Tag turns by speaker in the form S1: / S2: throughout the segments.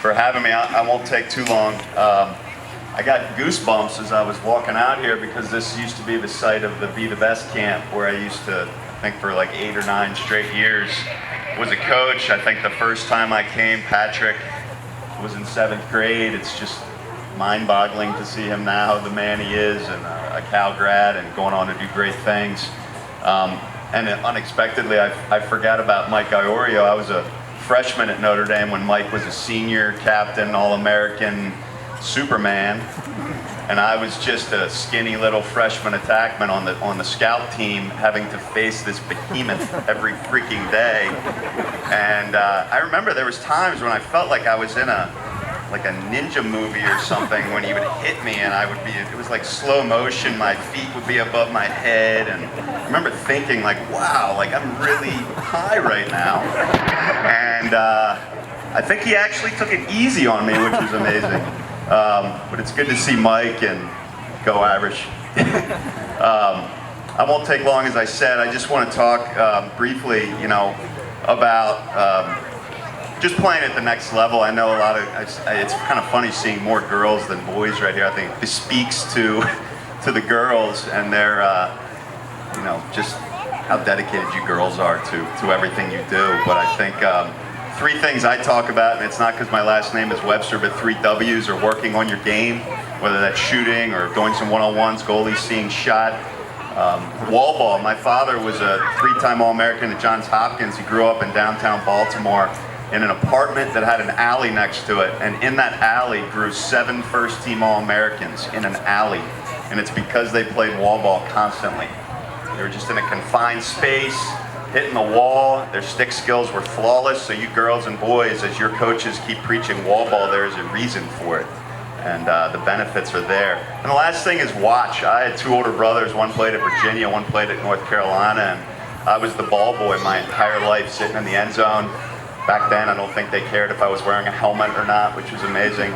S1: for having me. I won't take too long. I got goosebumps as I was walking out here because this used to be the site of the Be the Best camp where I used to, I think for like 8 or 9 straight years, was a coach. I think the first time I came, Patrick was in 7th grade. It's just mind-boggling to see him now, the man he is, and a Cal grad and going on to do great things. And unexpectedly, I forgot about Mike Iorio. I was a freshman at Notre Dame when Mike was a senior captain, All-American, Superman, and I was just a skinny little freshman attackman on the scout team, having to face this behemoth every freaking day. And I remember there was times when I felt like I was in a ninja movie or something when he would hit me, and it was like slow motion. My feet would be above my head, and I remember thinking like, wow, like I'm really high right now. And I think he actually took it easy on me, which was amazing. But it's good to see Mike and go Irish. I won't take long, as I said. I just want to talk briefly, about just playing at the next level. I know it's kind of funny seeing more girls than boys right here. I think this speaks to the girls and their, just how dedicated you girls are to everything you do. But I think 3 things I talk about, and it's not because my last name is Webster, but 3 W's are working on your game, whether that's shooting or going some one-on-ones, goalies seeing shot. Wall ball. My father was a 3-time All-American at Johns Hopkins. He grew up in downtown Baltimore in an apartment that had an alley next to it, and in that alley grew 7 first-team All-Americans in an alley, and it's because they played wall ball constantly. They were just in a confined space, hitting the wall. Their stick skills were flawless, so you girls and boys, as your coaches keep preaching wall ball, there is a reason for it, and the benefits are there. And the last thing is watch. I had 2 older brothers. One played at Virginia, one played at North Carolina, and I was the ball boy my entire life, sitting in the end zone. Back then, I don't think they cared if I was wearing a helmet or not, which was amazing.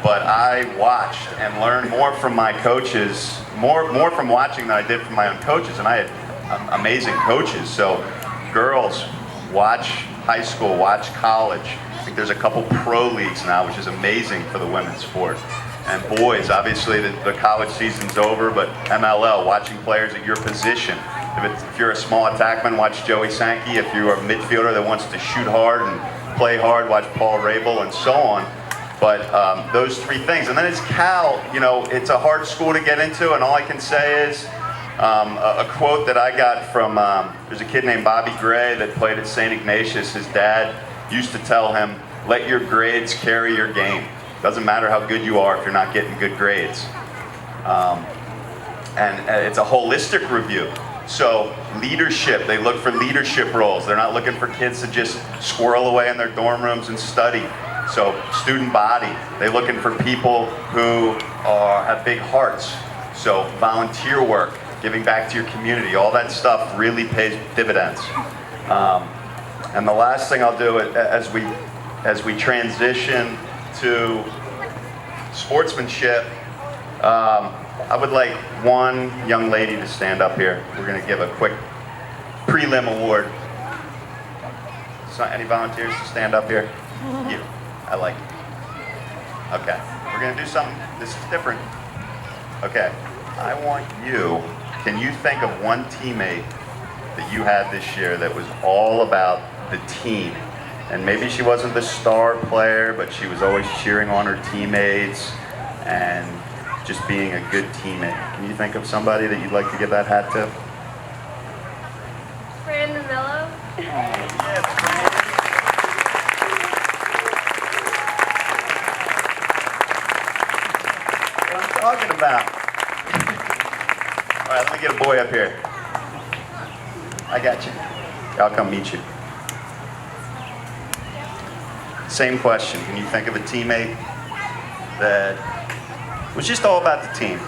S1: But I watched and learned more from my coaches, more from watching than I did from my own coaches, and I had amazing coaches. So girls, watch high school, watch college. I think there's a couple pro leagues now, which is amazing for the women's sport. And boys, obviously the college season's over, but MLL, watching players at your position. If you're a small attackman, watch Joey Sankey. If you're a midfielder that wants to shoot hard and play hard, watch Paul Rabel, and so on. But those 3 things. And then it's Cal, it's a hard school to get into, and all I can say is a quote that I got from, there's a kid named Bobby Gray that played at St. Ignatius. His dad used to tell him, let your grades carry your game. Doesn't matter how good you are if you're not getting good grades. And it's a holistic review. So leadership, they look for leadership roles. They're not looking for kids to just squirrel away in their dorm rooms and study. So student body, they're looking for people who have big hearts. So volunteer work, giving back to your community, all that stuff really pays dividends. And the last thing I'll do as we transition to sportsmanship, I would like one young lady to stand up here. We're going to give a quick prelim award. So, any volunteers to stand up here? You. I like it. Okay. We're going to do something. This is different. Okay. I want you. Can you think of one teammate that you had this year that was all about the team? And maybe she wasn't the star player, but she was always cheering on her teammates and just being a good teammate. Can you think of somebody that you'd like to give that hat to?
S2: Brandon Mello.
S1: Yes. What I'm talking about. All right, let me get a boy up here. I got you. I'll come meet you. Same question. Can you think of a teammate that was just all about the team?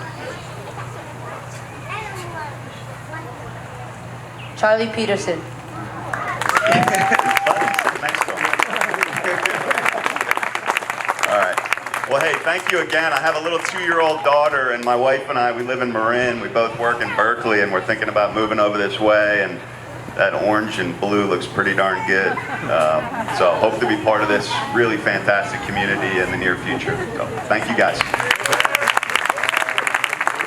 S2: Charlie Peterson.
S1: Next one. All right. Well, hey, thank you again. I have a little 2-year-old daughter, and my wife and I, we live in Marin. We both work in Berkeley, and we're thinking about moving over this way. And that orange and blue looks pretty darn good. So hope to be part of this really fantastic community in the near future. So thank you guys.